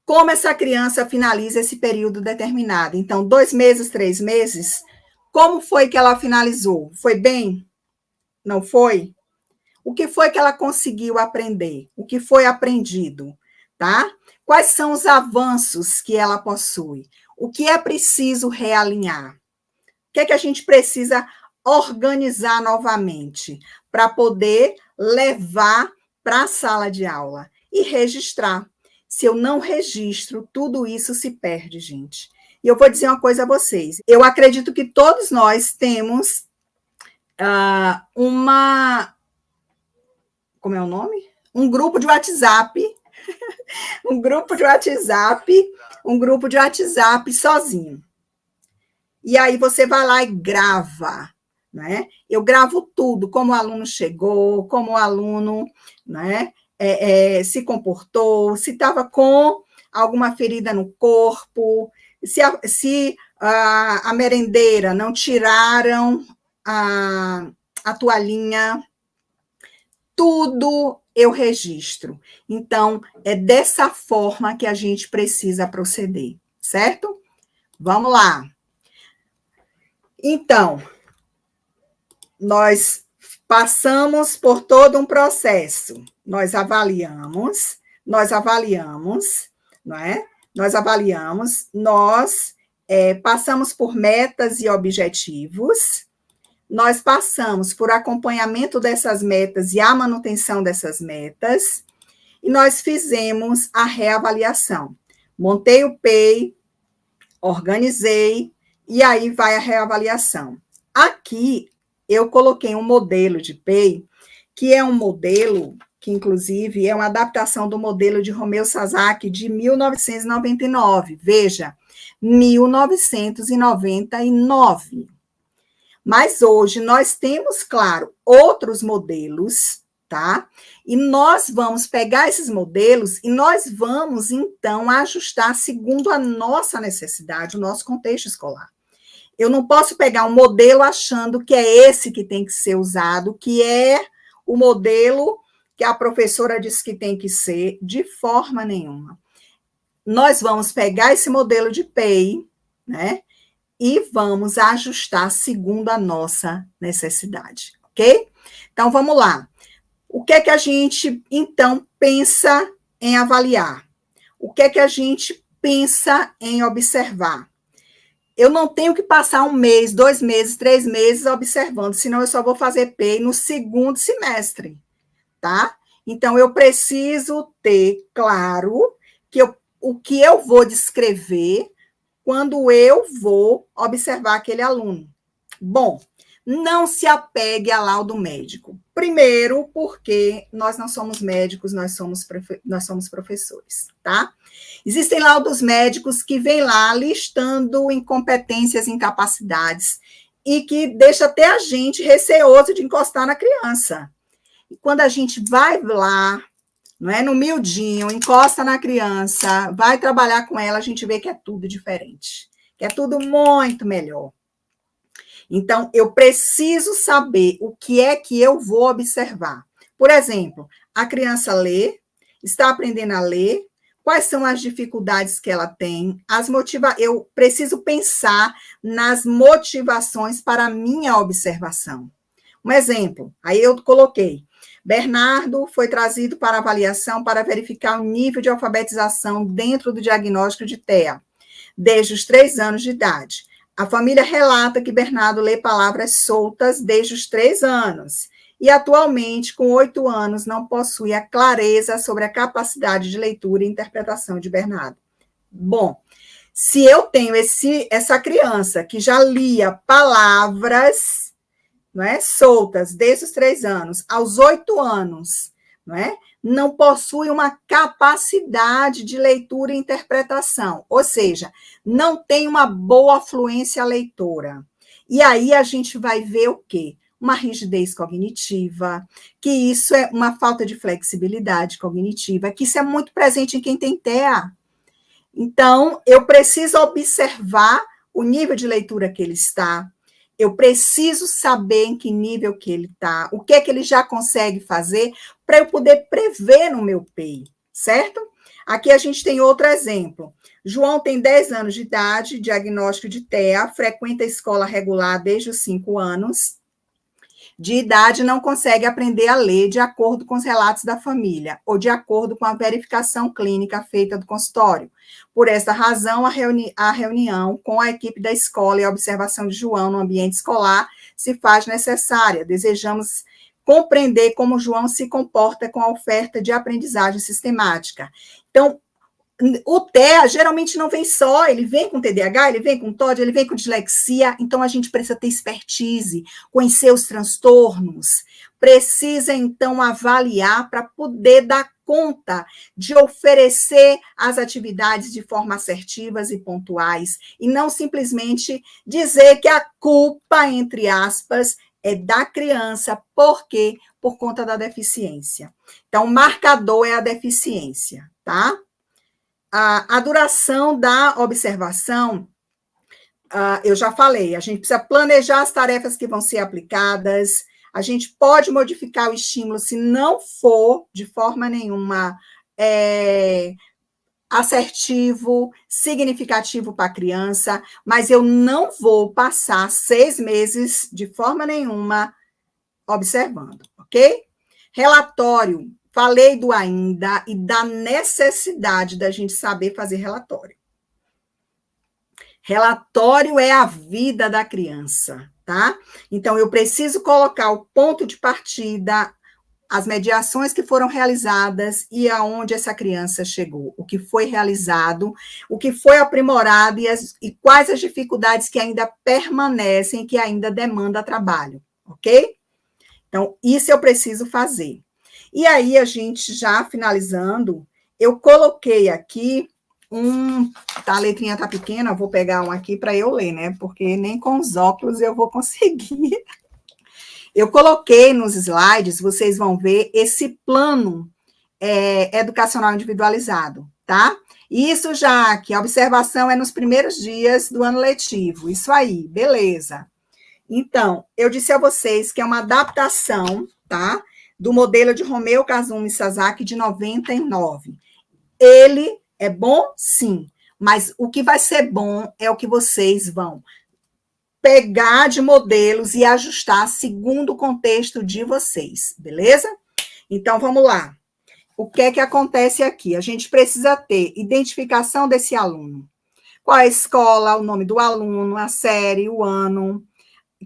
Como essa criança finaliza esse período determinado? Então, 2 meses, 3 meses, como foi que ela finalizou? Foi bem? Não foi? O que foi que ela conseguiu aprender? O que foi aprendido? Tá? Quais são os avanços que ela possui? O que é preciso realinhar? O que é que a gente precisa organizar novamente para poder levar para a sala de aula e registrar? Se eu não registro, tudo isso se perde, gente. E eu vou dizer uma coisa a vocês. Eu acredito que todos nós temos como é o nome? Um grupo de WhatsApp, um grupo de WhatsApp sozinho. E aí você vai lá e grava, né? Eu gravo tudo, como o aluno chegou, como o aluno, né, se comportou, se estava com alguma ferida no corpo, se a merendeira não tiraram a toalhinha, tudo eu registro. Então, é dessa forma que a gente precisa proceder, certo? Vamos lá. Então, nós passamos por todo um processo. Nós avaliamos, não é? Nós passamos por metas e objetivos, nós passamos por acompanhamento dessas metas e a manutenção dessas metas, e nós fizemos a reavaliação. Montei o PEI, organizei, e aí vai a reavaliação. Aqui, eu coloquei um modelo de PEI, que é um modelo que, inclusive, é uma adaptação do modelo de Romeu Sasaki de 1999. Veja, 1999. Mas hoje nós temos, claro, outros modelos, tá? E nós vamos pegar esses modelos e nós vamos, então, ajustar segundo a nossa necessidade, o nosso contexto escolar. Eu não posso pegar um modelo achando que é esse que tem que ser usado, que é o modelo que a professora disse que tem que ser, de forma nenhuma. Nós vamos pegar esse modelo de PEI, né? E vamos ajustar segundo a nossa necessidade, ok? Então, vamos lá. O que é que a gente, então, pensa em avaliar? O que é que a gente pensa em observar? Eu não tenho que passar 1 mês, 2 meses, 3 meses observando, senão eu só vou fazer PEI no segundo semestre, tá? Então, eu preciso ter claro que o que eu vou descrever quando eu vou observar aquele aluno. Bom, não se apegue a laudo médico. Primeiro, porque nós não somos médicos, nós somos professores, tá? Existem laudos médicos que vêm lá listando incompetências, incapacidades, e que deixa até a gente receoso de encostar na criança. E quando a gente vai lá, não é, no miudinho, encosta na criança, vai trabalhar com ela, a gente vê que é tudo diferente, que é tudo muito melhor. Então, eu preciso saber o que é que eu vou observar. Por exemplo, a criança lê, está aprendendo a ler, quais são as dificuldades que ela tem, eu preciso pensar nas motivações para a minha observação. Um exemplo, aí eu coloquei, Bernardo foi trazido para avaliação para verificar o nível de alfabetização dentro do diagnóstico de TEA, desde os 3 anos de idade. A família relata que Bernardo lê palavras soltas desde os 3 anos e, atualmente, com 8 anos, não possui a clareza sobre a capacidade de leitura e interpretação de Bernardo. Bom, se eu tenho essa criança que já lia palavras, não é, soltas desde os 3 anos, aos 8 anos, não possui uma capacidade de leitura e interpretação, ou seja, não tem uma boa fluência leitora. E aí a gente vai ver o quê? Uma rigidez cognitiva, que isso é uma falta de flexibilidade cognitiva, que isso é muito presente em quem tem TEA. Então, eu preciso observar o nível de leitura que ele está, eu preciso saber em que nível que ele está, o que é que ele já consegue fazer, para eu poder prever no meu PEI, certo? Aqui a gente tem outro exemplo. João tem 10 anos de idade, diagnóstico de TEA, frequenta a escola regular desde os 5 anos de idade, não consegue aprender a ler de acordo com os relatos da família, ou de acordo com a verificação clínica feita do consultório. Por essa razão, a reunião com a equipe da escola e a observação de João no ambiente escolar se faz necessária. Desejamos compreender como João se comporta com a oferta de aprendizagem sistemática. Então, o TEA geralmente não vem só, ele vem com TDAH, ele vem com TOD, ele vem com dislexia, então a gente precisa ter expertise, conhecer os transtornos, precisa então avaliar para poder dar conta de oferecer as atividades de forma assertivas e pontuais, e não simplesmente dizer que a culpa, entre aspas, é da criança, porque por conta da deficiência. Então, o marcador é a deficiência, tá? A duração da observação, eu já falei, a gente precisa planejar as tarefas que vão ser aplicadas, a gente pode modificar o estímulo se não for de forma nenhuma assertivo, significativo para a criança, mas eu não vou passar 6 meses de forma nenhuma observando, ok? Relatório. Falei do ainda e da necessidade da gente saber fazer relatório. Relatório é a vida da criança, tá? Então, eu preciso colocar o ponto de partida, as mediações que foram realizadas e aonde essa criança chegou, o que foi realizado, o que foi aprimorado e quais as dificuldades que ainda permanecem, que ainda demanda trabalho, ok? Então, isso eu preciso fazer. E aí, a gente já finalizando, eu coloquei aqui a letrinha tá pequena, eu vou pegar um aqui para eu ler, né? Porque nem com os óculos eu vou conseguir. Eu coloquei nos slides, vocês vão ver esse plano educacional individualizado, tá? Isso já que a observação é nos primeiros dias do ano letivo. Isso aí, beleza. Então, eu disse a vocês que é uma adaptação, tá? Do modelo de Romeu, Kazumi e Sasaki de 99. Ele é bom? Sim. Mas o que vai ser bom é o que vocês vão pegar de modelos e ajustar segundo o contexto de vocês, beleza? Então, vamos lá. O que é que acontece aqui? A gente precisa ter identificação desse aluno. Qual é a escola, o nome do aluno, a série, o ano,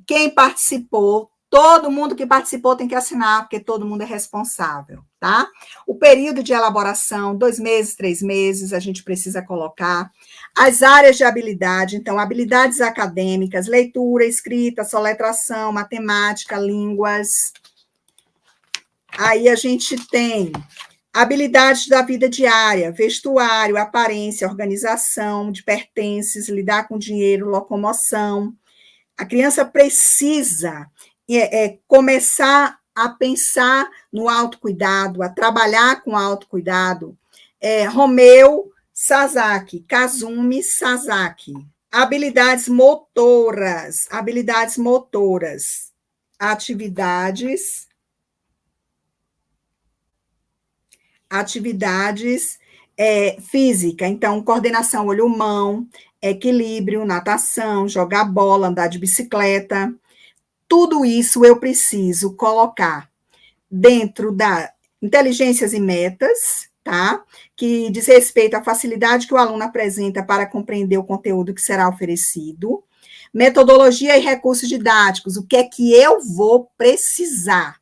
quem participou. Todo mundo que participou tem que assinar, porque todo mundo é responsável, tá? O período de elaboração, 2 meses, 3 meses, a gente precisa colocar. As áreas de habilidade, então, habilidades acadêmicas, leitura, escrita, soletração, matemática, línguas. Aí a gente tem habilidades da vida diária, vestuário, aparência, organização de pertences, lidar com dinheiro, locomoção. A criança precisa começar a pensar no autocuidado, a trabalhar com autocuidado. Romeu Sasaki, Kazumi Sasaki. Habilidades motoras, atividades física, então, coordenação olho-mão, equilíbrio, natação, jogar bola, andar de bicicleta. Tudo isso eu preciso colocar dentro da inteligências e metas, tá? Que diz respeito à facilidade que o aluno apresenta para compreender o conteúdo que será oferecido. Metodologia e recursos didáticos, o que é que eu vou precisar?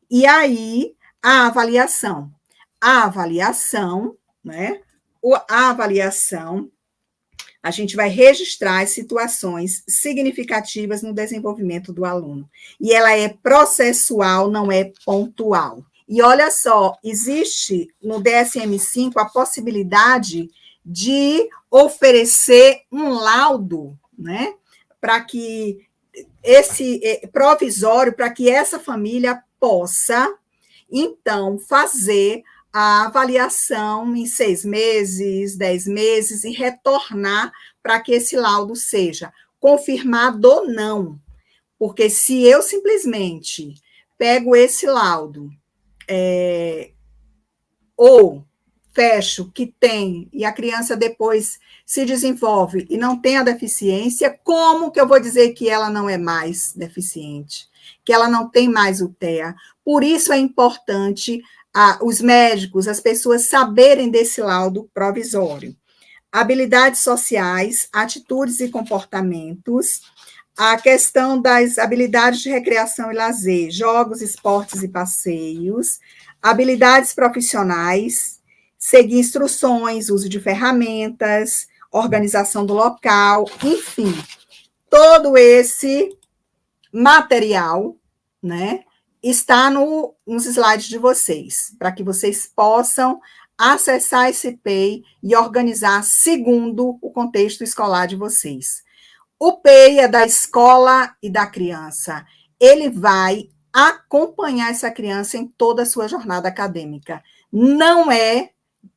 E aí, a avaliação. A avaliação, né? A avaliação, a gente vai registrar as situações significativas no desenvolvimento do aluno. E ela é processual, não é pontual. E olha só, existe no DSM-5 a possibilidade de oferecer um laudo, né? Para que esse provisório, para que essa família possa, então, fazer a avaliação em 6 meses, 10 meses, e retornar para que esse laudo seja confirmado ou não. Porque se eu simplesmente pego esse laudo ou fecho que tem, e a criança depois se desenvolve e não tem a deficiência, como que eu vou dizer que ela não é mais deficiente? Que ela não tem mais o TEA? Por isso é importante os médicos, as pessoas saberem desse laudo provisório. Habilidades sociais, atitudes e comportamentos, a questão das habilidades de recreação e lazer, jogos, esportes e passeios, habilidades profissionais, seguir instruções, uso de ferramentas, organização do local, enfim, todo esse material, né, está nos slides de vocês, para que vocês possam acessar esse PEI e organizar segundo o contexto escolar de vocês. O PEI é da escola e da criança. Ele vai acompanhar essa criança em toda a sua jornada acadêmica. Não é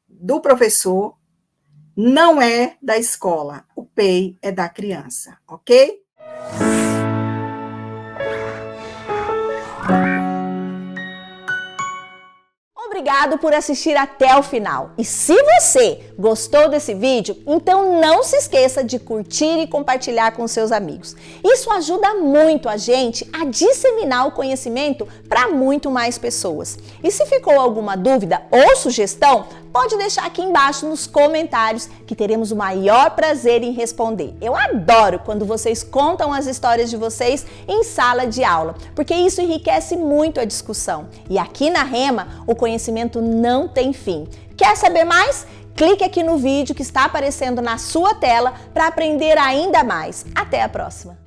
do professor, não é da escola. O PEI é da criança, ok? Obrigado por assistir até o final. E se você gostou desse vídeo, então não se esqueça de curtir e compartilhar com seus amigos. Isso ajuda muito a gente a disseminar o conhecimento para muito mais pessoas. E se ficou alguma dúvida ou sugestão, pode deixar aqui embaixo nos comentários que teremos o maior prazer em responder. Eu adoro quando vocês contam as histórias de vocês em sala de aula, porque isso enriquece muito a discussão. E aqui na Rema, o conhecimento não tem fim. Quer saber mais? Clique aqui no vídeo que está aparecendo na sua tela para aprender ainda mais. Até a próxima!